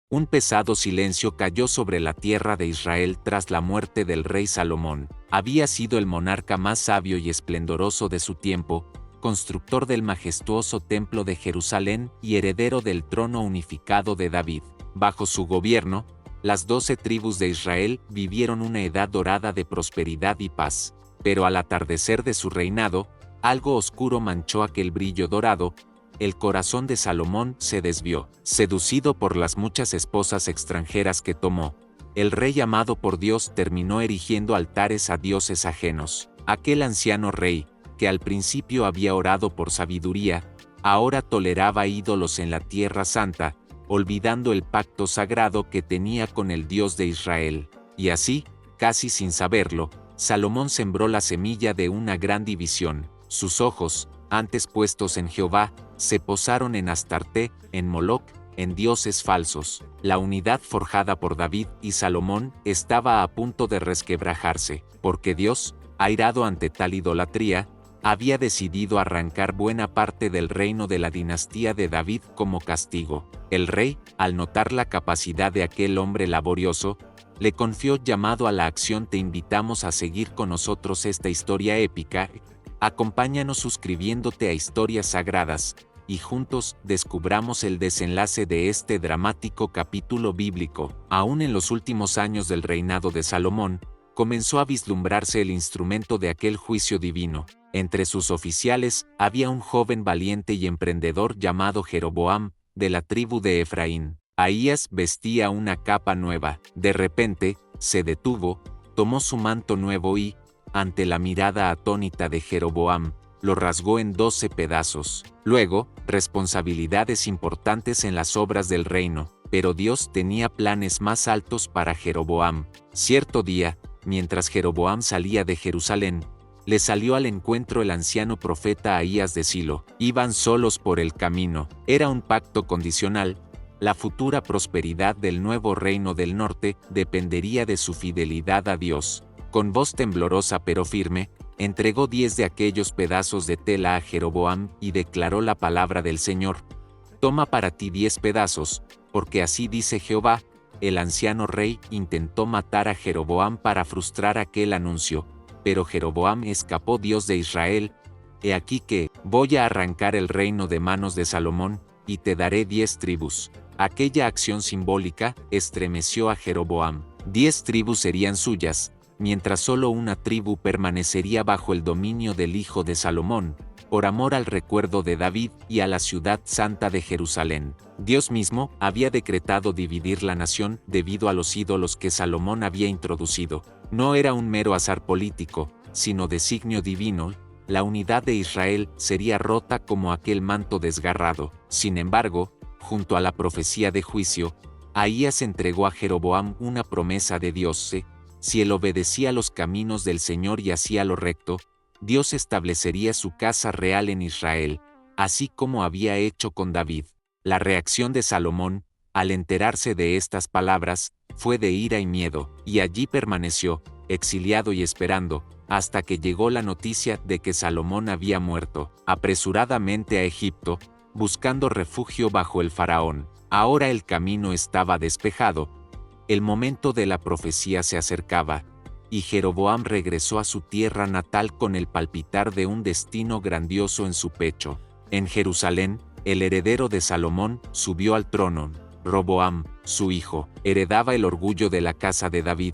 Un pesado silencio cayó sobre la tierra de Israel tras la muerte del rey Salomón. Había sido el monarca más sabio y esplendoroso de su tiempo, constructor del majestuoso templo de Jerusalén y heredero del trono unificado de David. Bajo su gobierno, las 12 tribus de Israel vivieron una edad dorada de prosperidad y paz. Pero al atardecer de su reinado, algo oscuro manchó aquel brillo dorado. El corazón de Salomón se desvió. Seducido por las muchas esposas extranjeras que tomó, el rey amado por Dios terminó erigiendo altares a dioses ajenos. Aquel anciano rey, que al principio había orado por sabiduría, ahora toleraba ídolos en la tierra santa, olvidando el pacto sagrado que tenía con el Dios de Israel. Y así, casi sin saberlo, Salomón sembró la semilla de una gran división. Sus ojos, antes puestos en Jehová, se posaron en Astarte, en Moloc, en dioses falsos. La unidad forjada por David y Salomón estaba a punto de resquebrajarse, porque Dios, airado ante tal idolatría, había decidido arrancar buena parte del reino de la dinastía de David como castigo. El rey, al notar la capacidad de aquel hombre laborioso, le confió llamado a la acción. Te invitamos a seguir con nosotros esta historia épica. Acompáñanos suscribiéndote a Historias Sagradas, y juntos descubramos el desenlace de este dramático capítulo bíblico. Aún en los últimos años del reinado de Salomón, comenzó a vislumbrarse el instrumento de aquel juicio divino. Entre sus oficiales había un joven valiente y emprendedor llamado Jeroboam, de la tribu de Efraín. Ahías vestía una capa nueva. De repente, se detuvo, tomó su manto nuevo y, ante la mirada atónita de Jeroboam, lo rasgó en 12 pedazos. Luego, responsabilidades importantes en las obras del reino, pero Dios tenía planes más altos para Jeroboam. Cierto día, mientras Jeroboam salía de Jerusalén, le salió al encuentro el anciano profeta Ahías de Silo. Iban solos por el camino. Era un pacto condicional. La futura prosperidad del nuevo reino del norte dependería de su fidelidad a Dios. Con voz temblorosa pero firme, entregó 10 de aquellos pedazos de tela a Jeroboam y declaró la palabra del Señor: toma para ti 10 pedazos, porque así dice Jehová. El anciano rey intentó matar a Jeroboam para frustrar aquel anuncio, pero Jeroboam escapó. Dios de Israel, he aquí que voy a arrancar el reino de manos de Salomón, y te daré 10 tribus. Aquella acción simbólica estremeció a Jeroboam. 10 tribus serían suyas, mientras solo una tribu permanecería bajo el dominio del hijo de Salomón, por amor al recuerdo de David y a la ciudad santa de Jerusalén. Dios mismo había decretado dividir la nación debido a los ídolos que Salomón había introducido. No era un mero azar político, sino designio divino. La unidad de Israel sería rota como aquel manto desgarrado. Sin embargo, junto a la profecía de juicio, Ahías entregó a Jeroboam una promesa de Dios. Si él obedecía los caminos del Señor y hacía lo recto, Dios establecería su casa real en Israel, así como había hecho con David. La reacción de Salomón, al enterarse de estas palabras, fue de ira y miedo, y allí permaneció, exiliado y esperando, hasta que llegó la noticia de que Salomón había muerto. Apresuradamente a Egipto, buscando refugio bajo el faraón. Ahora el camino estaba despejado. El momento de la profecía se acercaba, y Jeroboam regresó a su tierra natal con el palpitar de un destino grandioso en su pecho. En Jerusalén, el heredero de Salomón subió al trono. Roboam, su hijo, heredaba el orgullo de la casa de David,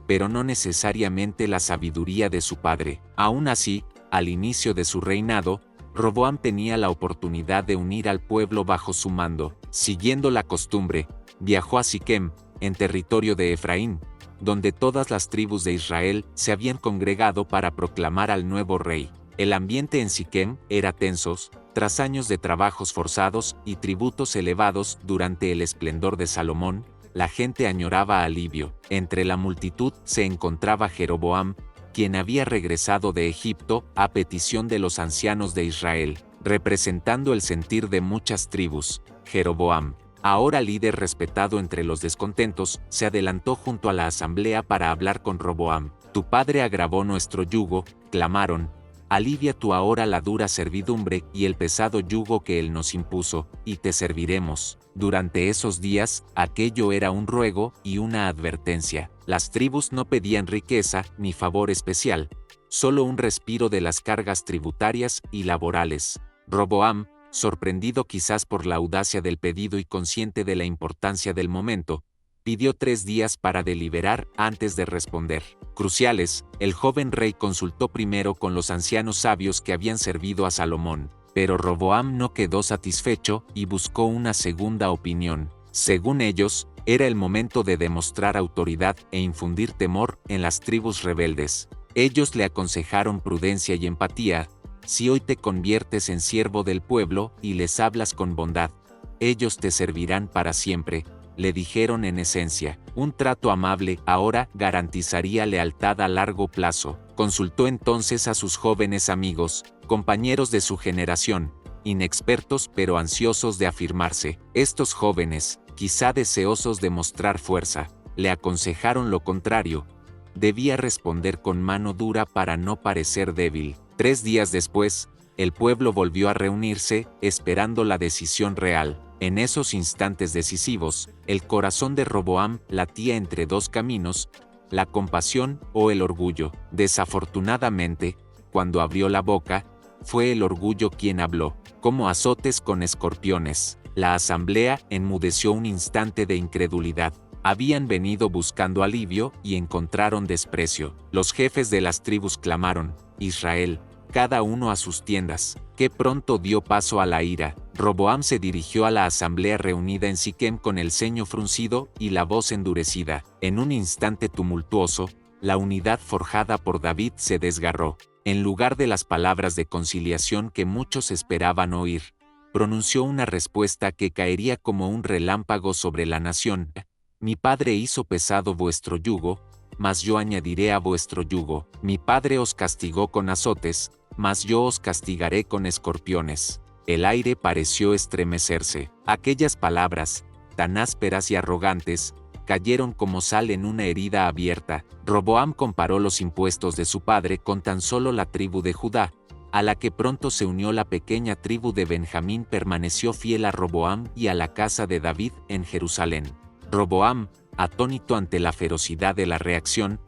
pero no necesariamente la sabiduría de su padre. Aún así, al inicio de su reinado, Roboam tenía la oportunidad de unir al pueblo bajo su mando. Siguiendo la costumbre, viajó a Siquem, en territorio de Efraín, donde todas las tribus de Israel se habían congregado para proclamar al nuevo rey. El ambiente en Siquem era tenso, tras años de trabajos forzados y tributos elevados durante el esplendor de Salomón. La gente añoraba alivio. Entre la multitud se encontraba Jeroboam, quien había regresado de Egipto a petición de los ancianos de Israel, representando el sentir de muchas tribus. Jeroboam, ahora líder respetado entre los descontentos, se adelantó junto a la asamblea para hablar con Roboam. Tu padre agravó nuestro yugo, clamaron, alivia tú ahora la dura servidumbre y el pesado yugo que él nos impuso, y te serviremos. Durante esos días, aquello era un ruego y una advertencia. Las tribus no pedían riqueza ni favor especial, solo un respiro de las cargas tributarias y laborales. Roboam, sorprendido quizás por la audacia del pedido y consciente de la importancia del momento, pidió 3 días para deliberar antes de responder. Cruciales, el joven rey consultó primero con los ancianos sabios que habían servido a Salomón, pero Roboam no quedó satisfecho y buscó una segunda opinión. Según ellos, era el momento de demostrar autoridad e infundir temor en las tribus rebeldes. Ellos le aconsejaron prudencia y empatía. Si hoy te conviertes en siervo del pueblo y les hablas con bondad, ellos te servirán para siempre, le dijeron en esencia. Un trato amable ahora garantizaría lealtad a largo plazo. Consultó entonces a sus jóvenes amigos, compañeros de su generación, inexpertos pero ansiosos de afirmarse. Estos jóvenes, quizá deseosos de mostrar fuerza, le aconsejaron lo contrario. Debía responder con mano dura para no parecer débil. 3 días después, el pueblo volvió a reunirse, esperando la decisión real. En esos instantes decisivos, el corazón de Roboam latía entre 2 caminos, la compasión o el orgullo. Desafortunadamente, cuando abrió la boca, fue el orgullo quien habló. Como azotes con escorpiones, la asamblea enmudeció un instante de incredulidad. Habían venido buscando alivio y encontraron desprecio. Los jefes de las tribus clamaron: Israel, cada uno a sus tiendas, que pronto dio paso a la ira. Roboam se dirigió a la asamblea reunida en Siquem con el ceño fruncido y la voz endurecida. En un instante tumultuoso, la unidad forjada por David se desgarró. En lugar de las palabras de conciliación que muchos esperaban oír, pronunció una respuesta que caería como un relámpago sobre la nación: Mi padre hizo pesado vuestro yugo, mas yo añadiré a vuestro yugo. Mi padre os castigó con azotes, mas yo os castigaré con escorpiones. El aire pareció estremecerse. Aquellas palabras, tan ásperas y arrogantes, cayeron como sal en una herida abierta. Roboam comparó los impuestos de su padre con tan solo la tribu de Judá, a la que pronto se unió la pequeña tribu de Benjamín. Permaneció fiel a Roboam y a la casa de David en Jerusalén. Roboam, atónito ante la ferocidad de la reacción,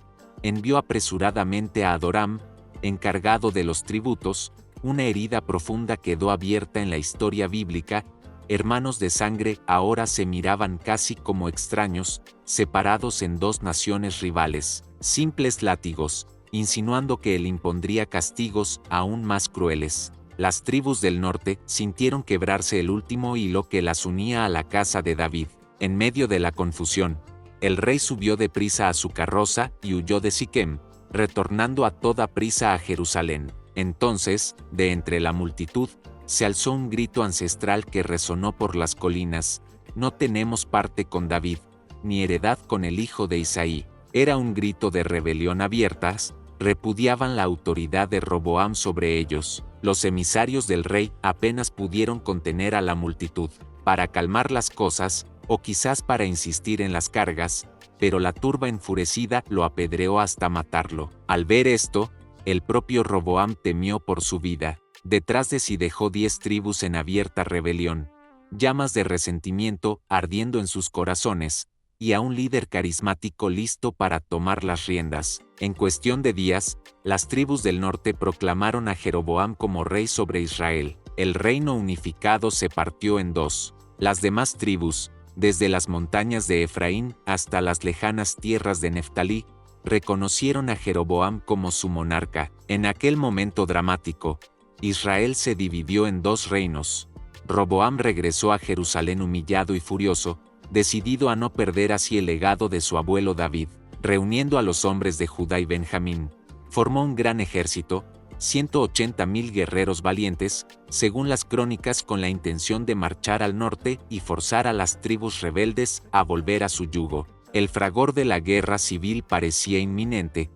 envió apresuradamente a Adoram, encargado de los tributos. Una herida profunda quedó abierta en la historia bíblica. Hermanos de sangre ahora se miraban casi como extraños, separados en 2 naciones rivales. Simples látigos, insinuando que él impondría castigos aún más crueles. Las tribus del norte sintieron quebrarse el último hilo que las unía a la casa de David. En medio de la confusión, el rey subió deprisa a su carroza y huyó de Siquem, retornando a toda prisa a Jerusalén. Entonces, de entre la multitud, se alzó un grito ancestral que resonó por las colinas: No tenemos parte con David, ni heredad con el hijo de Isaí. Era un grito de rebelión abiertas, repudiaban la autoridad de Roboam sobre ellos. Los emisarios del rey apenas pudieron contener a la multitud. Para calmar las cosas, o quizás para insistir en las cargas, pero la turba enfurecida lo apedreó hasta matarlo. Al ver esto, el propio Roboam temió por su vida. Detrás de sí dejó 10 tribus en abierta rebelión, llamas de resentimiento ardiendo en sus corazones, y a un líder carismático listo para tomar las riendas. En cuestión de días, las tribus del norte proclamaron a Jeroboam como rey sobre Israel. El reino unificado se partió en 2. Las demás tribus, desde las montañas de Efraín hasta las lejanas tierras de Neftalí, reconocieron a Jeroboam como su monarca. En aquel momento dramático, Israel se dividió en 2 reinos. Roboam regresó a Jerusalén humillado y furioso, decidido a no perder así el legado de su abuelo David. Reuniendo a los hombres de Judá y Benjamín, formó un gran ejército, 180,000 guerreros valientes, según las crónicas, con la intención de marchar al norte y forzar a las tribus rebeldes a volver a su yugo. El fragor de la guerra civil parecía inminente.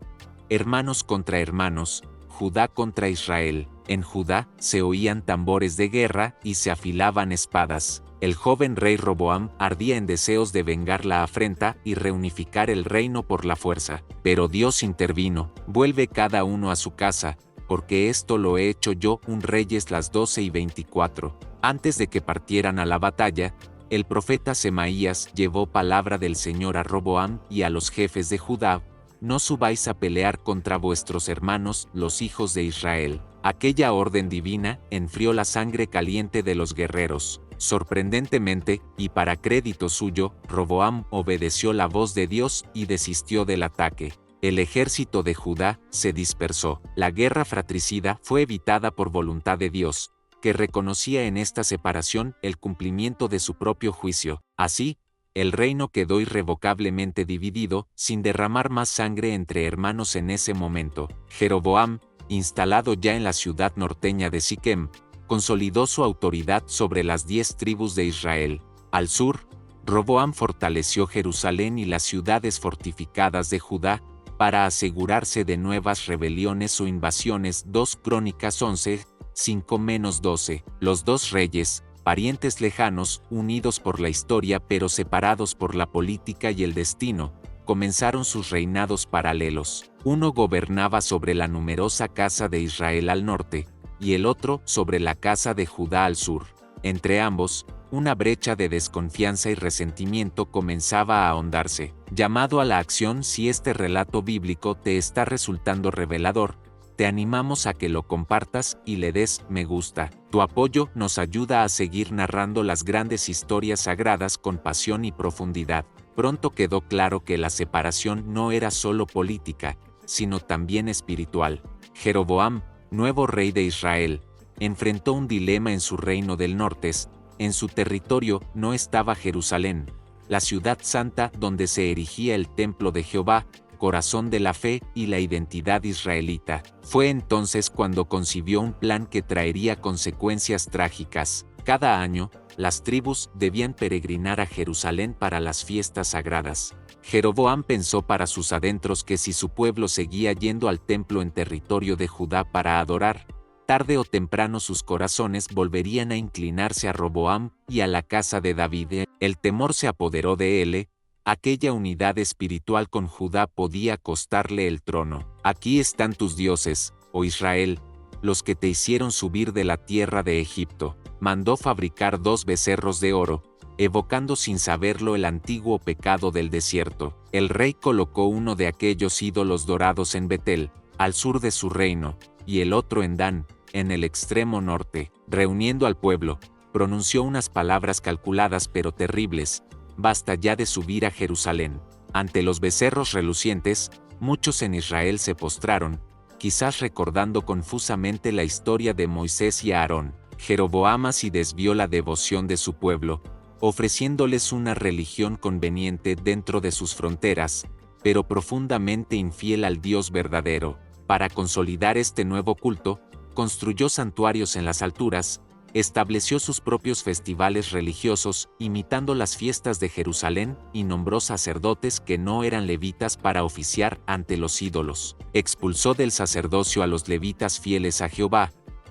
Hermanos contra hermanos, Judá contra Israel. En Judá se oían tambores de guerra y se afilaban espadas. El joven rey Roboam ardía en deseos de vengar la afrenta y reunificar el reino por la fuerza. Pero Dios intervino: vuelve cada uno a su casa, porque esto lo he hecho yo. 1 Reyes las 12:24. Antes de que partieran a la batalla, el profeta Semaías llevó palabra del Señor a Roboam y a los jefes de Judá: no subáis a pelear contra vuestros hermanos, los hijos de Israel. Aquella orden divina enfrió la sangre caliente de los guerreros. Sorprendentemente, y para crédito suyo, Roboam obedeció la voz de Dios y desistió del ataque. El ejército de Judá se dispersó. La guerra fratricida fue evitada por voluntad de Dios, que reconocía en esta separación el cumplimiento de su propio juicio. Así, el reino quedó irrevocablemente dividido, sin derramar más sangre entre hermanos en ese momento. Jeroboam, instalado ya en la ciudad norteña de Siquem, consolidó su autoridad sobre las 10 tribus de Israel. Al sur, Roboam fortaleció Jerusalén y las ciudades fortificadas de Judá, para asegurarse de nuevas rebeliones o invasiones. 2 Crónicas 11, 5-12. Los dos reyes, parientes lejanos, unidos por la historia pero separados por la política y el destino, comenzaron sus reinados paralelos. Uno gobernaba sobre la numerosa casa de Israel al norte, y el otro sobre la casa de Judá al sur. Entre ambos, una brecha de desconfianza y resentimiento comenzaba a ahondarse. Llamado a la acción. Si este relato bíblico te está resultando revelador, te animamos a que lo compartas y le des me gusta. Tu apoyo nos ayuda a seguir narrando las grandes historias sagradas con pasión y profundidad. Pronto quedó claro que la separación no era solo política, sino también espiritual. Jeroboam, nuevo rey de Israel, enfrentó un dilema en su reino del norte. En su territorio no estaba Jerusalén, la ciudad santa donde se erigía el templo de Jehová, corazón de la fe y la identidad israelita. Fue entonces cuando concibió un plan que traería consecuencias trágicas. Cada año, las tribus debían peregrinar a Jerusalén para las fiestas sagradas. Jeroboam pensó para sus adentros que si su pueblo seguía yendo al templo en territorio de Judá para adorar, tarde o temprano sus corazones volverían a inclinarse a Roboam y a la casa de David. El temor se apoderó de él. Aquella unidad espiritual con Judá podía costarle el trono. Aquí están tus dioses, oh Israel, los que te hicieron subir de la tierra de Egipto. Mandó fabricar 2 becerros de oro, evocando sin saberlo el antiguo pecado del desierto. El rey colocó uno de aquellos ídolos dorados en Betel, al sur de su reino, y el otro en Dan, en el extremo norte. Reuniendo al pueblo, pronunció unas palabras calculadas pero terribles: basta ya de subir a Jerusalén. Ante los becerros relucientes, muchos en Israel se postraron, quizás recordando confusamente la historia de Moisés y Aarón. Jeroboam así desvió la devoción de su pueblo, ofreciéndoles una religión conveniente dentro de sus fronteras, pero profundamente infiel al Dios verdadero. Para consolidar este nuevo culto, construyó santuarios en las alturas, estableció sus propios festivales religiosos, imitando las fiestas de Jerusalén, y nombró sacerdotes que no eran levitas para oficiar ante los ídolos. Expulsó del sacerdocio a los levitas fieles a Jehová,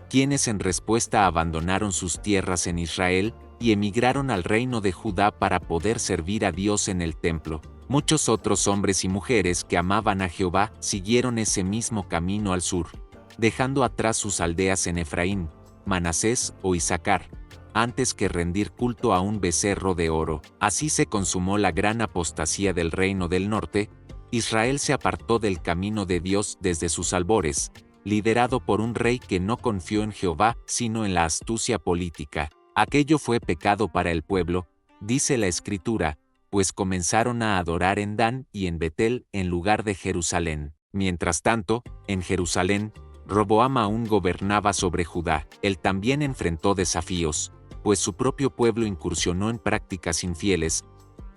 quienes en respuesta abandonaron sus tierras en Israel y emigraron al reino de Judá para poder servir a Dios en el templo. Muchos otros hombres y mujeres que amaban a Jehová siguieron ese mismo camino al sur, dejando atrás sus aldeas en Efraín, Manasés o Isaacar, antes que rendir culto a un becerro de oro. Así se consumó la gran apostasía del reino del norte. Israel se apartó del camino de Dios desde sus albores, liderado por un rey que no confió en Jehová, sino en la astucia política. Aquello fue pecado para el pueblo, dice la Escritura, pues comenzaron a adorar en Dan y en Betel en lugar de Jerusalén. Mientras tanto, en Jerusalén, Roboam aún gobernaba sobre Judá. Él también enfrentó desafíos, pues su propio pueblo incursionó en prácticas infieles.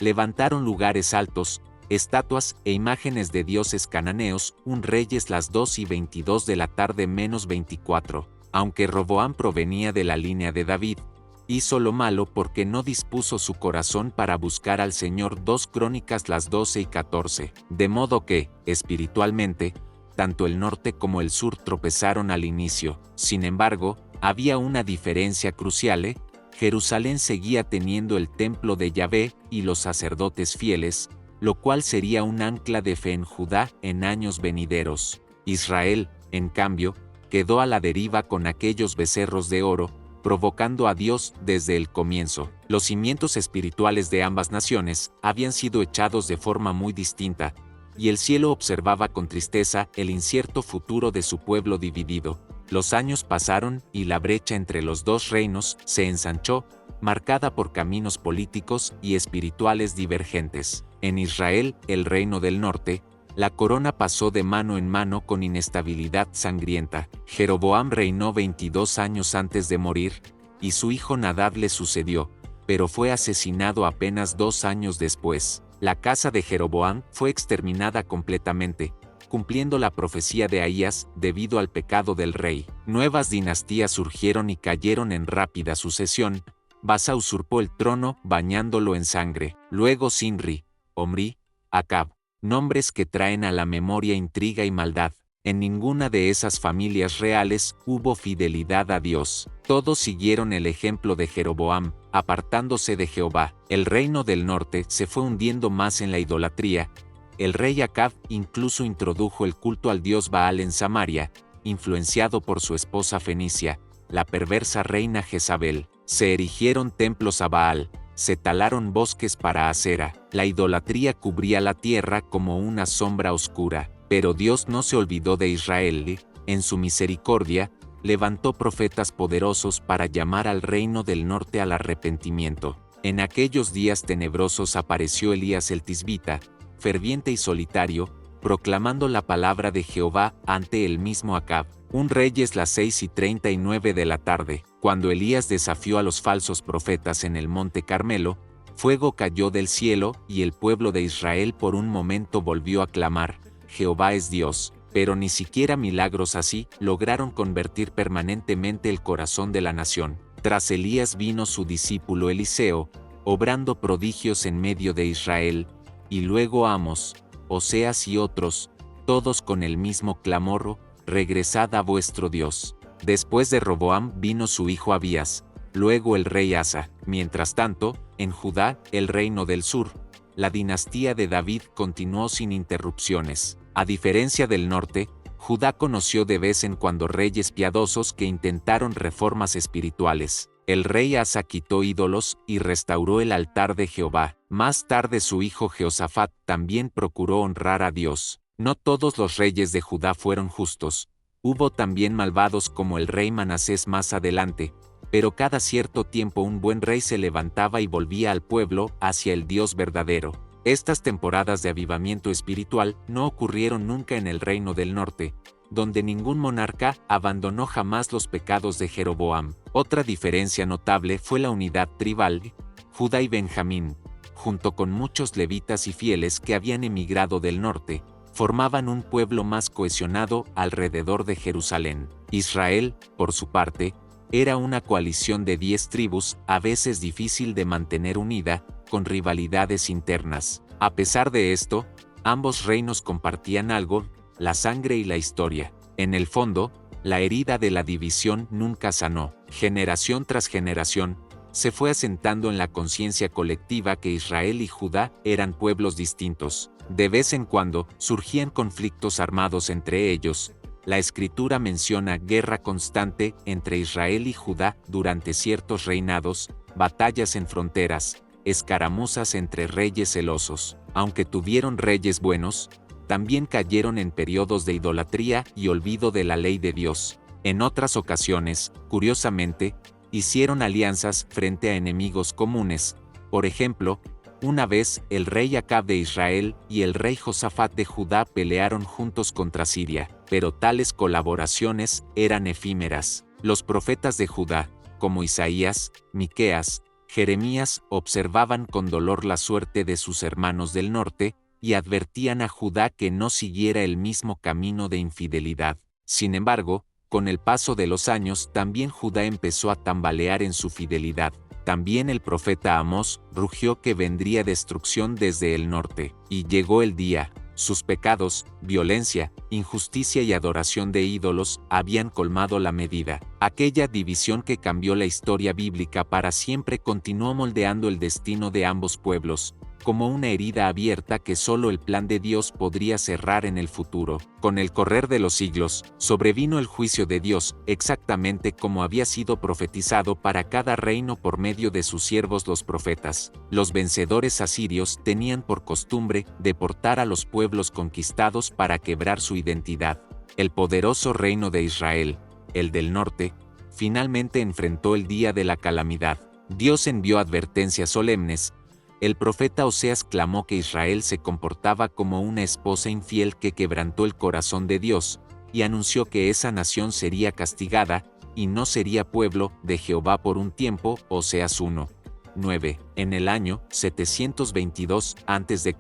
Levantaron lugares altos, estatuas e imágenes de dioses cananeos. 1 Reyes las 2:22 de la tarde menos 24. Aunque Roboam provenía de la línea de David, hizo lo malo porque no dispuso su corazón para buscar al Señor. 2 Crónicas las 12:14. De modo que, espiritualmente, tanto el norte como el sur tropezaron al inicio. Sin embargo, había una diferencia crucial. Jerusalén seguía teniendo el templo de Yahvé y los sacerdotes fieles, lo cual sería un ancla de fe en Judá en años venideros. Israel, en cambio, quedó a la deriva con aquellos becerros de oro, provocando a Dios desde el comienzo. Los cimientos espirituales de ambas naciones habían sido echados de forma muy distinta, y el cielo observaba con tristeza el incierto futuro de su pueblo dividido. Los años pasaron y la brecha entre los dos reinos se ensanchó, marcada por caminos políticos y espirituales divergentes. En Israel, el reino del norte, la corona pasó de mano en mano con inestabilidad sangrienta. Jeroboam reinó 22 años antes de morir, y su hijo Nadab le sucedió, pero fue asesinado apenas 2 años después. La casa de Jeroboam fue exterminada completamente, cumpliendo la profecía de Ahías debido al pecado del rey. Nuevas dinastías surgieron y cayeron en rápida sucesión. Basa usurpó el trono bañándolo en sangre. Luego Sinri, Omri, Acab. Nombres que traen a la memoria intriga y maldad. En ninguna de esas familias reales hubo fidelidad a Dios. Todos siguieron el ejemplo de Jeroboam, apartándose de Jehová. El reino del norte se fue hundiendo más en la idolatría. El rey Acab incluso introdujo el culto al dios Baal en Samaria, influenciado por su esposa fenicia, la perversa reina Jezabel. Se erigieron templos a Baal, se talaron bosques para Acera. La idolatría cubría la tierra como una sombra oscura. Pero Dios no se olvidó de Israel. En su misericordia, levantó profetas poderosos para llamar al reino del norte al arrepentimiento. En aquellos días tenebrosos apareció Elías el Tisbita, ferviente y solitario, proclamando la palabra de Jehová ante el mismo Acab. Un Reyes las 6:39 de la tarde. Cuando Elías desafió a los falsos profetas en el monte Carmelo, fuego cayó del cielo y el pueblo de Israel por un momento volvió a clamar: Jehová es Dios. Pero ni siquiera milagros así lograron convertir permanentemente el corazón de la nación. Tras Elías vino su discípulo Eliseo, obrando prodigios en medio de Israel, y luego Amos, Oseas y otros, todos con el mismo clamor: regresad a vuestro Dios. Después de Roboam vino su hijo Abías, luego el rey Asa. Mientras tanto, en Judá, el reino del sur, la dinastía de David continuó sin interrupciones. A diferencia del norte, Judá conoció de vez en cuando reyes piadosos que intentaron reformas espirituales. El rey Asa quitó ídolos y restauró el altar de Jehová. Más tarde su hijo Jehoshafat también procuró honrar a Dios. No todos los reyes de Judá fueron justos. Hubo también malvados como el rey Manasés más adelante, pero cada cierto tiempo un buen rey se levantaba y volvía al pueblo hacia el Dios verdadero. Estas temporadas de avivamiento espiritual no ocurrieron nunca en el reino del norte, donde ningún monarca abandonó jamás los pecados de Jeroboam. Otra diferencia notable fue la unidad tribal. Judá y Benjamín, junto con muchos levitas y fieles que habían emigrado del norte, formaban un pueblo más cohesionado alrededor de Jerusalén. Israel, por su parte, era una coalición de 10 tribus, a veces difícil de mantener unida, con rivalidades internas. A pesar de esto, ambos reinos compartían algo: la sangre y la historia. En el fondo, la herida de la división nunca sanó. Generación tras generación, se fue asentando en la conciencia colectiva que Israel y Judá eran pueblos distintos. De vez en cuando, surgían conflictos armados entre ellos. La Escritura menciona guerra constante entre Israel y Judá durante ciertos reinados, batallas en fronteras, escaramuzas entre reyes celosos. Aunque tuvieron reyes buenos, también cayeron en periodos de idolatría y olvido de la ley de Dios. En otras ocasiones, curiosamente, hicieron alianzas frente a enemigos comunes. Por ejemplo, una vez el rey Acab de Israel y el rey Josafat de Judá pelearon juntos contra Siria, pero tales colaboraciones eran efímeras. Los profetas de Judá, como Isaías, Miqueas, Jeremías, observaban con dolor la suerte de sus hermanos del norte y advertían a Judá que no siguiera el mismo camino de infidelidad. Sin embargo, con el paso de los años también Judá empezó a tambalear en su fidelidad. También el profeta Amós rugió que vendría destrucción desde el norte. Y llegó el día. Sus pecados, violencia, injusticia y adoración de ídolos habían colmado la medida. Aquella división que cambió la historia bíblica para siempre continuó moldeando el destino de ambos pueblos, como una herida abierta que solo el plan de Dios podría cerrar en el futuro. Con el correr de los siglos, sobrevino el juicio de Dios, exactamente como había sido profetizado para cada reino por medio de sus siervos los profetas. Los vencedores asirios tenían por costumbre deportar a los pueblos conquistados para quebrar su identidad. El poderoso reino de Israel, el del norte, finalmente enfrentó el día de la calamidad. Dios envió advertencias solemnes. El profeta Oseas clamó que Israel se comportaba como una esposa infiel que quebrantó el corazón de Dios, y anunció que esa nación sería castigada, y no sería pueblo de Jehová por un tiempo. Oseas 1:9. En el año 722 a.C.,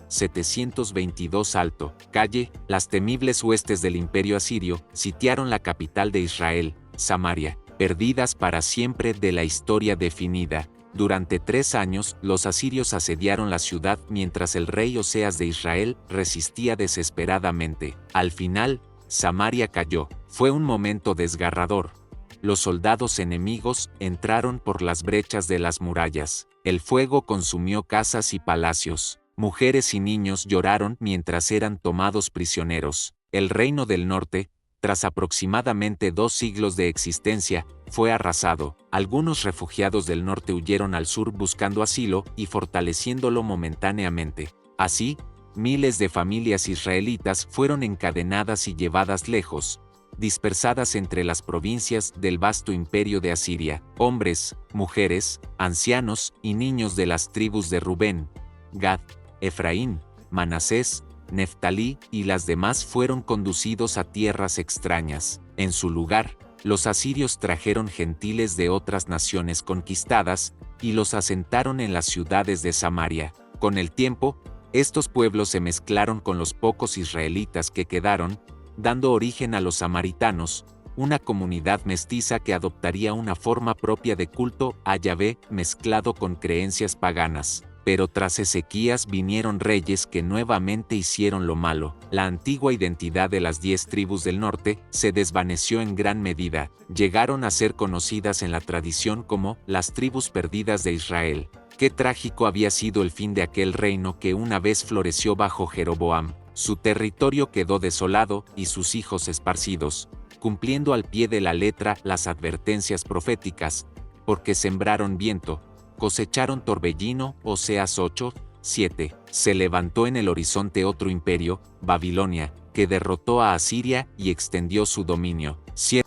722 alto, calle, las temibles huestes del imperio asirio sitiaron la capital de Israel, Samaria, perdidas para siempre de la historia definida. Durante 3 años, los asirios asediaron la ciudad mientras el rey Oseas de Israel resistía desesperadamente. Al final, Samaria cayó. Fue un momento desgarrador. Los soldados enemigos entraron por las brechas de las murallas. El fuego consumió casas y palacios. Mujeres y niños lloraron mientras eran tomados prisioneros. El reino del norte, tras aproximadamente 2 siglos de existencia, fue arrasado. Algunos refugiados del norte huyeron al sur buscando asilo y fortaleciéndolo momentáneamente. Así, miles de familias israelitas fueron encadenadas y llevadas lejos, dispersadas entre las provincias del vasto imperio de Asiria. Hombres, mujeres, ancianos y niños de las tribus de Rubén, Gad, Efraín, Manasés, Neftalí y las demás fueron conducidos a tierras extrañas. En su lugar, los asirios trajeron gentiles de otras naciones conquistadas y los asentaron en las ciudades de Samaria. Con el tiempo, estos pueblos se mezclaron con los pocos israelitas que quedaron, dando origen a los samaritanos, una comunidad mestiza que adoptaría una forma propia de culto a Yahvé mezclado con creencias paganas. Pero tras Ezequías vinieron reyes que nuevamente hicieron lo malo. La antigua identidad de las 10 tribus del norte se desvaneció en gran medida. Llegaron a ser conocidas en la tradición como las tribus perdidas de Israel. Qué trágico había sido el fin de aquel reino que una vez floreció bajo Jeroboam. Su territorio quedó desolado y sus hijos esparcidos, cumpliendo al pie de la letra las advertencias proféticas, porque sembraron viento, cosecharon torbellino. Oseas 8:7. Se levantó en el horizonte otro imperio, Babilonia, que derrotó a Asiria y extendió su dominio.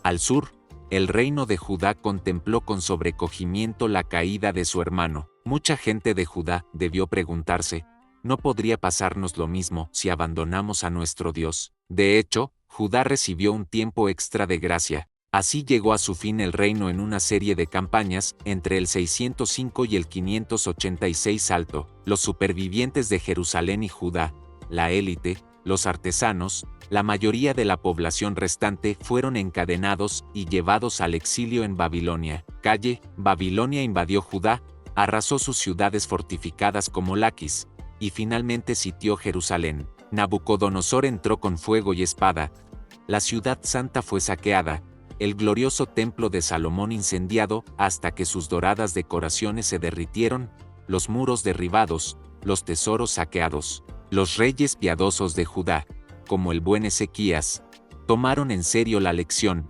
Al sur, el reino de Judá contempló con sobrecogimiento la caída de su hermano. Mucha gente de Judá debió preguntarse, ¿no podría pasarnos lo mismo si abandonamos a nuestro Dios? De hecho, Judá recibió un tiempo extra de gracia. Así llegó a su fin el reino en una serie de campañas entre el 605 y el 586 alto. Los supervivientes de Jerusalén y Judá, la élite, los artesanos, la mayoría de la población restante fueron encadenados y llevados al exilio en Babilonia. Babilonia invadió Judá, arrasó sus ciudades fortificadas como Laquis, y finalmente sitió Jerusalén. Nabucodonosor entró con fuego y espada. La ciudad santa fue saqueada, el glorioso templo de Salomón incendiado hasta que sus doradas decoraciones se derritieron, los muros derribados, los tesoros saqueados. Los reyes piadosos de Judá, como el buen Ezequías, tomaron en serio la lección.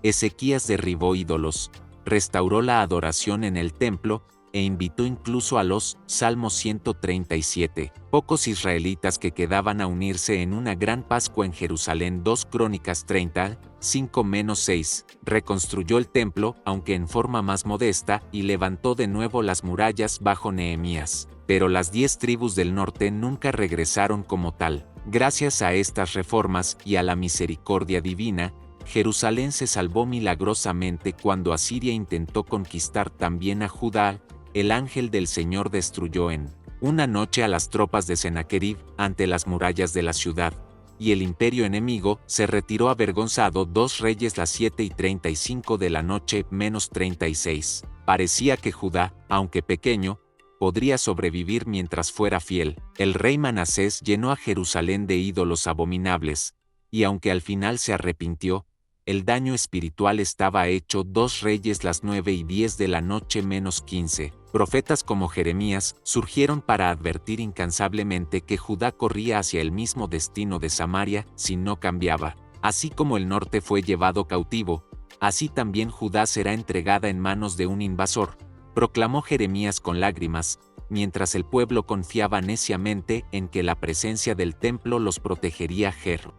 Ezequías derribó ídolos, restauró la adoración en el templo, e invitó incluso a los Salmos 137. Pocos israelitas que quedaban a unirse en una gran Pascua en Jerusalén. 2 Crónicas 30, 5-6. Reconstruyó el templo, aunque en forma más modesta, y levantó de nuevo las murallas bajo Nehemías. Pero las 10 tribus del norte nunca regresaron como tal. Gracias a estas reformas y a la misericordia divina, Jerusalén se salvó milagrosamente cuando Asiria intentó conquistar también a Judá. El ángel del Señor destruyó en una noche a las tropas de Sennacherib ante las murallas de la ciudad, y el imperio enemigo se retiró avergonzado. 2 Reyes las 7:35 de la noche -36. Parecía que Judá, aunque pequeño, podría sobrevivir mientras fuera fiel. El rey Manasés llenó a Jerusalén de ídolos abominables, y aunque al final se arrepintió, el daño espiritual estaba hecho. 2 Reyes las 9:10 de la noche -15. Profetas como Jeremías surgieron para advertir incansablemente que Judá corría hacia el mismo destino de Samaria si no cambiaba. Así como el norte fue llevado cautivo, así también Judá será entregada en manos de un invasor, proclamó Jeremías con lágrimas, mientras el pueblo confiaba neciamente en que la presencia del templo los protegería.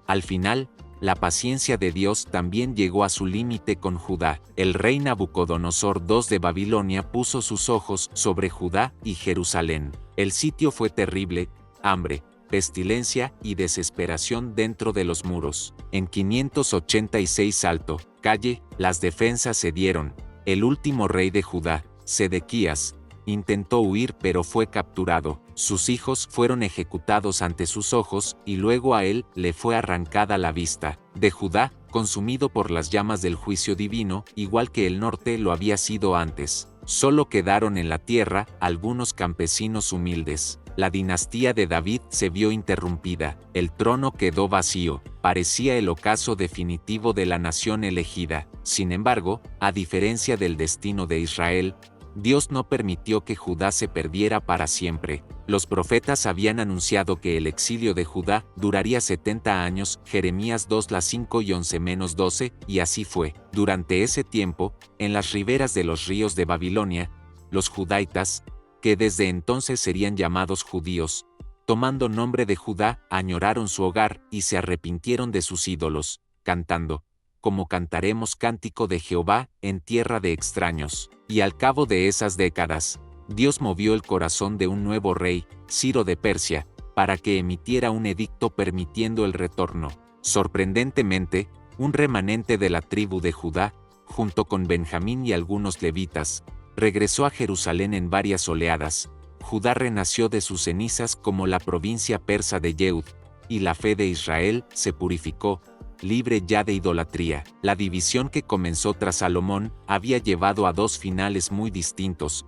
Al final, la paciencia de Dios también llegó a su límite con Judá. El rey Nabucodonosor II de Babilonia puso sus ojos sobre Judá y Jerusalén. El sitio fue terrible: hambre, pestilencia y desesperación dentro de los muros. En 586 Alto, calle, las defensas cedieron. El último rey de Judá, Sedequías, intentó huir pero fue capturado. Sus hijos fueron ejecutados ante sus ojos y luego a él le fue arrancada la vista. De Judá, consumido por las llamas del juicio divino, igual que el norte lo había sido antes. Solo quedaron en la tierra algunos campesinos humildes. La dinastía de David se vio interrumpida. El trono quedó vacío. Parecía el ocaso definitivo de la nación elegida. Sin embargo, a diferencia del destino de Israel, Dios no permitió que Judá se perdiera para siempre. Los profetas habían anunciado que el exilio de Judá duraría 70 años, Jeremías 2:5-11-12, y así fue. Durante ese tiempo, en las riberas de los ríos de Babilonia, los judaitas, que desde entonces serían llamados judíos, tomando nombre de Judá, añoraron su hogar y se arrepintieron de sus ídolos, cantando: como cantaremos cántico de Jehová en tierra de extraños. Y al cabo de esas décadas, Dios movió el corazón de un nuevo rey, Ciro de Persia, para que emitiera un edicto permitiendo el retorno. Sorprendentemente, un remanente de la tribu de Judá, junto con Benjamín y algunos levitas, regresó a Jerusalén en varias oleadas. Judá renació de sus cenizas como la provincia persa de Yehud, y la fe de Israel se purificó, libre ya de idolatría. La división que comenzó tras Salomón había llevado a dos finales muy distintos: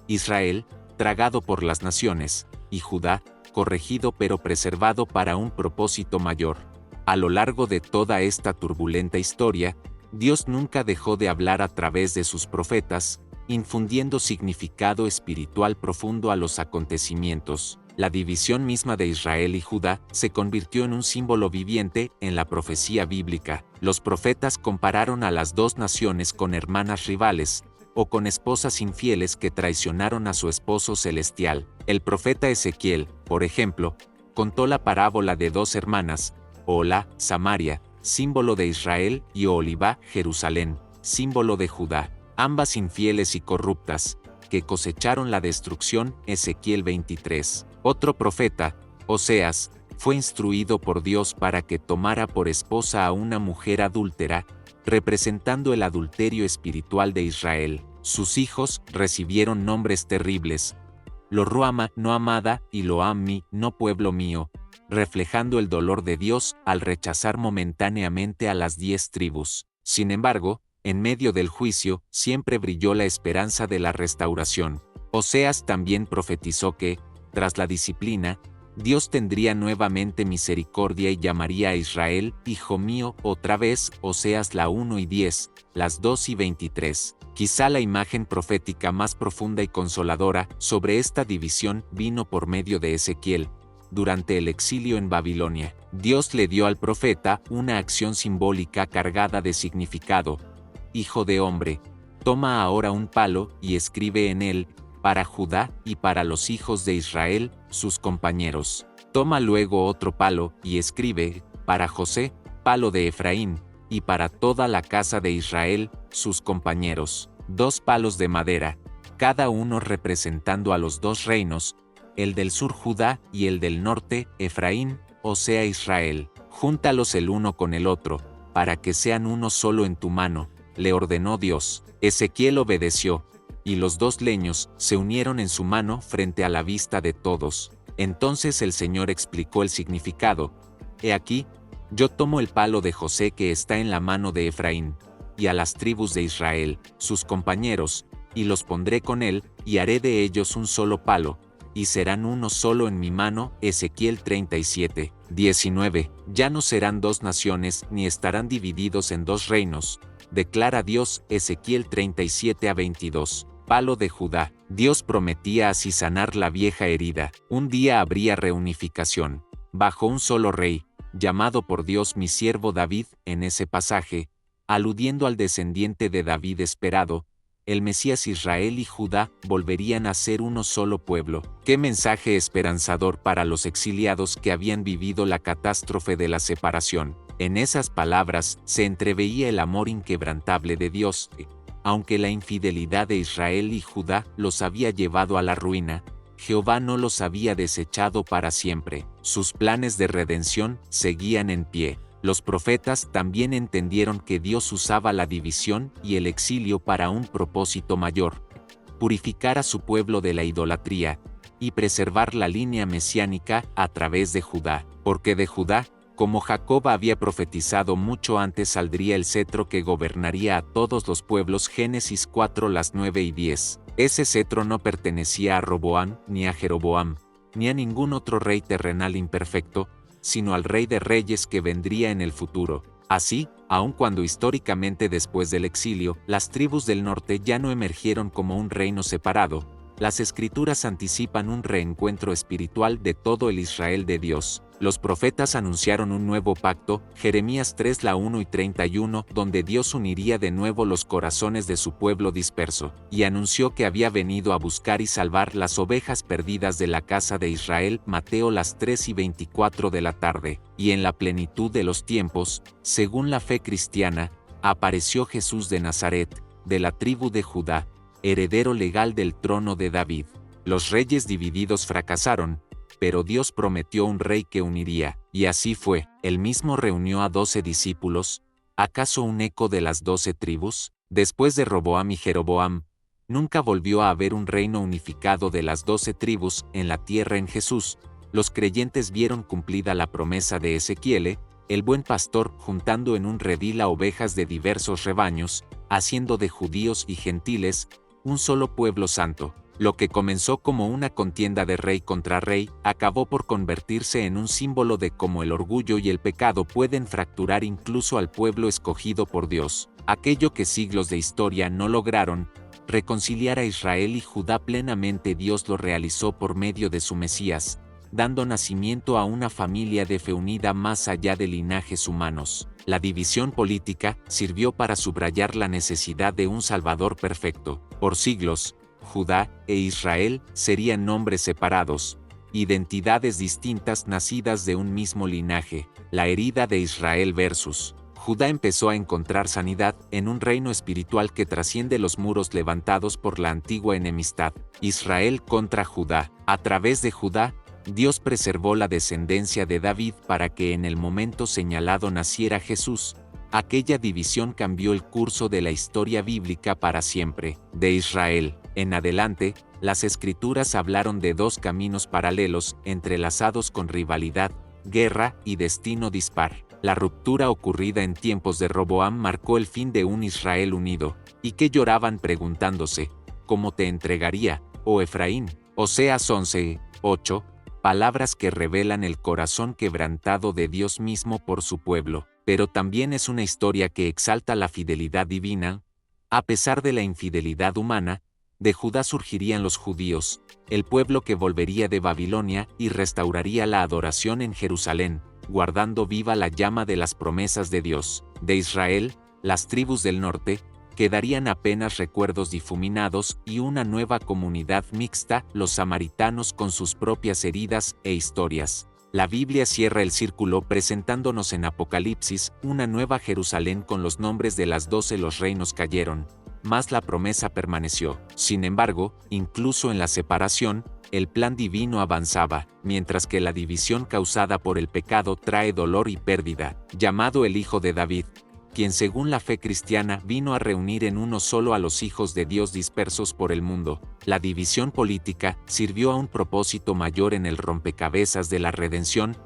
Israel, tragado por las naciones, y Judá, corregido pero preservado para un propósito mayor. A lo largo de toda esta turbulenta historia, Dios nunca dejó de hablar a través de sus profetas, infundiendo significado espiritual profundo a los acontecimientos. La división misma de Israel y Judá se convirtió en un símbolo viviente en la profecía bíblica. Los profetas compararon a las dos naciones con hermanas rivales, o con esposas infieles que traicionaron a su esposo celestial. El profeta Ezequiel, por ejemplo, contó la parábola de dos hermanas: Oholá, Samaria, símbolo de Israel, y Oholibá, Jerusalén, símbolo de Judá, ambas infieles y corruptas, que cosecharon la destrucción. Ezequiel 23. Otro profeta, Oseas, fue instruido por Dios para que tomara por esposa a una mujer adúltera, representando el adulterio espiritual de Israel. Sus hijos recibieron nombres terribles: Lo-ruama, no amada, y Lo-ammi, no pueblo mío, reflejando el dolor de Dios al rechazar momentáneamente a las 10 tribus. Sin embargo, en medio del juicio, siempre brilló la esperanza de la restauración. Oseas también profetizó que, tras la disciplina, Dios tendría nuevamente misericordia y llamaría a Israel hijo mío otra vez. Oseas 1:10, las 2:23. Quizá la imagen profética más profunda y consoladora sobre esta división vino por medio de Ezequiel. Durante el exilio en Babilonia, Dios le dio al profeta una acción simbólica cargada de significado: Hijo de hombre, toma ahora un palo y escribe en él: para Judá y para los hijos de Israel, sus compañeros. Toma luego otro palo y escribe: para José, palo de Efraín, y para toda la casa de Israel, sus compañeros. 2 palos de madera, cada uno representando a los dos reinos, el del sur Judá y el del norte Efraín, o sea Israel. Júntalos el uno con el otro, para que sean uno solo en tu mano, le ordenó Dios. Ezequiel obedeció, y los dos leños se unieron en su mano frente a la vista de todos. Entonces el Señor explicó el significado: He aquí, yo tomo el palo de José que está en la mano de Efraín, y a las tribus de Israel, sus compañeros, y los pondré con él, y haré de ellos un solo palo, y serán uno solo en mi mano. Ezequiel 37:19. Ya no serán dos naciones ni estarán divididos en dos reinos, declara Dios. Ezequiel 37:22. Palo de Judá. Dios prometía así sanar la vieja herida. Un día habría reunificación, bajo un solo rey, llamado por Dios mi siervo David, en ese pasaje, aludiendo al descendiente de David esperado, el Mesías. Israel y Judá volverían a ser uno solo pueblo. ¡Qué mensaje esperanzador para los exiliados que habían vivido la catástrofe de la separación! En esas palabras se entreveía el amor inquebrantable de Dios. Aunque la infidelidad de Israel y Judá los había llevado a la ruina, Jehová no los había desechado para siempre. Sus planes de redención seguían en pie. Los profetas también entendieron que Dios usaba la división y el exilio para un propósito mayor: purificar a su pueblo de la idolatría y preservar la línea mesiánica a través de Judá. Porque de Judá, como Jacob había profetizado mucho antes, saldría el cetro que gobernaría a todos los pueblos. Génesis 4, las 9 y 10. Ese cetro no pertenecía a Roboam, ni a Jeroboam, ni a ningún otro rey terrenal imperfecto, sino al Rey de Reyes que vendría en el futuro. Así, aun cuando históricamente después del exilio, las tribus del norte ya no emergieron como un reino separado, las Escrituras anticipan un reencuentro espiritual de todo el Israel de Dios. Los profetas anunciaron un nuevo pacto, Jeremías 3, la 1 y 31, donde Dios uniría de nuevo los corazones de su pueblo disperso, y anunció que había venido a buscar y salvar las ovejas perdidas de la casa de Israel. Mateo las 3 y 24 de la tarde. Y en la plenitud de los tiempos, según la fe cristiana, apareció Jesús de Nazaret, de la tribu de Judá, heredero legal del trono de David. Los reyes divididos fracasaron, pero Dios prometió un rey que uniría, y así fue. Él mismo reunió a 12 discípulos. ¿Acaso un eco de las 12 tribus? Después de Roboam y Jeroboam, nunca volvió a haber un reino unificado de las 12 tribus en la tierra. En Jesús, los creyentes vieron cumplida la promesa de Ezequiel, el buen pastor, juntando en un redil a ovejas de diversos rebaños, haciendo de judíos y gentiles un solo pueblo santo. Lo que comenzó como una contienda de rey contra rey, acabó por convertirse en un símbolo de cómo el orgullo y el pecado pueden fracturar incluso al pueblo escogido por Dios. Aquello que siglos de historia no lograron, reconciliar a Israel y Judá plenamente, Dios lo realizó por medio de su Mesías, dando nacimiento a una familia de fe unida más allá de linajes humanos. La división política sirvió para subrayar la necesidad de un Salvador perfecto. Por siglos, Judá e Israel serían nombres separados, identidades distintas nacidas de un mismo linaje. La herida de Israel versus Judá empezó a encontrar sanidad en un reino espiritual que trasciende los muros levantados por la antigua enemistad. Israel contra Judá. A través de Judá, Dios preservó la descendencia de David para que en el momento señalado naciera Jesús. Aquella división cambió el curso de la historia bíblica para siempre. De Israel en adelante, las Escrituras hablaron de dos caminos paralelos, entrelazados con rivalidad, guerra y destino dispar. La ruptura ocurrida en tiempos de Roboam marcó el fin de un Israel unido, y que lloraban preguntándose: ¿cómo te entregaría, oh Efraín? Oseas 11, 8. Palabras que revelan el corazón quebrantado de Dios mismo por su pueblo. Pero también es una historia que exalta la fidelidad divina. A pesar de la infidelidad humana, de Judá surgirían los judíos, el pueblo que volvería de Babilonia y restauraría la adoración en Jerusalén, guardando viva la llama de las promesas de Dios. De Israel, las tribus del norte, quedarían apenas recuerdos difuminados y una nueva comunidad mixta, los samaritanos con sus propias heridas e historias. La Biblia cierra el círculo presentándonos en Apocalipsis una nueva Jerusalén con los nombres de las 12. Los reinos cayeron, mas la promesa permaneció. Sin embargo, incluso en la separación, el plan divino avanzaba, mientras que la división causada por el pecado trae dolor y pérdida. Llamado el Hijo de David, quien según la fe cristiana vino a reunir en uno solo a los hijos de Dios dispersos por el mundo, la división política sirvió a un propósito mayor en el rompecabezas de la redención: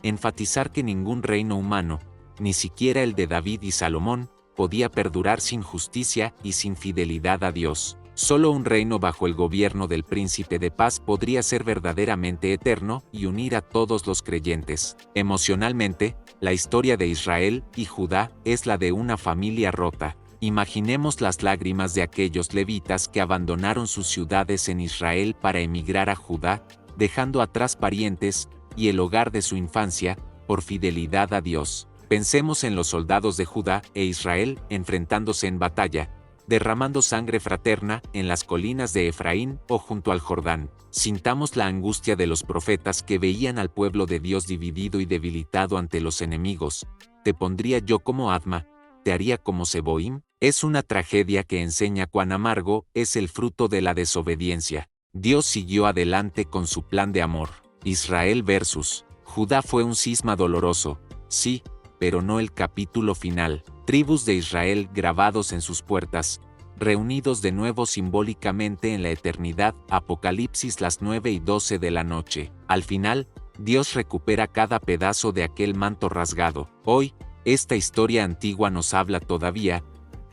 enfatizar que ningún reino humano, ni siquiera el de David y Salomón, podía perdurar sin justicia y sin fidelidad a Dios. Solo un reino bajo el gobierno del Príncipe de Paz podría ser verdaderamente eterno y unir a todos los creyentes. Emocionalmente, la historia de Israel y Judá es la de una familia rota, Imaginemos las lágrimas de aquellos levitas que abandonaron sus ciudades en Israel para emigrar a Judá, dejando atrás parientes y el hogar de su infancia, por fidelidad a Dios. Pensemos en los soldados de Judá e Israel enfrentándose en batalla, derramando sangre fraterna en las colinas de Efraín o junto al Jordán. Sintamos la angustia de los profetas que veían al pueblo de Dios dividido y debilitado ante los enemigos. ¿Te pondría yo como Adma? ¿Te haría como Seboim? Es una tragedia que enseña cuán amargo es el fruto de la desobediencia. Dios siguió adelante con su plan de amor. Israel versus Judá fue un cisma doloroso, sí, pero no el capítulo final. Tribus de Israel grabados en sus puertas, reunidos de nuevo simbólicamente en la eternidad. Apocalipsis las 9:12 de la noche. Al final, Dios recupera cada pedazo de aquel manto rasgado. Hoy, esta historia antigua nos habla todavía,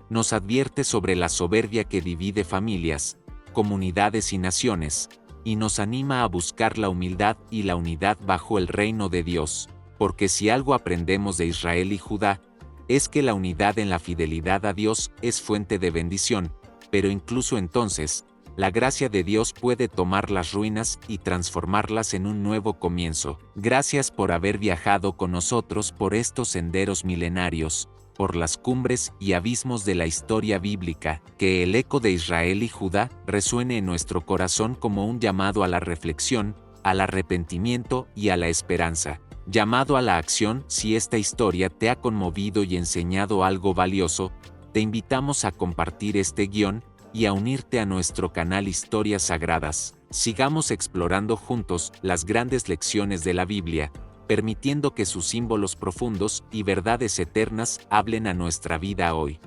nos advierte sobre la soberbia que divide familias, comunidades y naciones, y nos anima a buscar la humildad y la unidad bajo el reino de Dios, porque si algo aprendemos de Israel y Judá, es que la unidad en la fidelidad a Dios es fuente de bendición, pero incluso entonces, la gracia de Dios puede tomar las ruinas y transformarlas en un nuevo comienzo. Gracias por haber viajado con nosotros por estos senderos milenarios, por las cumbres y abismos de la historia bíblica. Que el eco de Israel y Judá resuene en nuestro corazón como un llamado a la reflexión, al arrepentimiento y a la esperanza. Llamado a la acción. Si esta historia te ha conmovido y enseñado algo valioso, te invitamos a compartir este guión y a unirte a nuestro canal Historias Sagradas. Sigamos explorando juntos las grandes lecciones de la Biblia, permitiendo que sus símbolos profundos y verdades eternas hablen a nuestra vida hoy.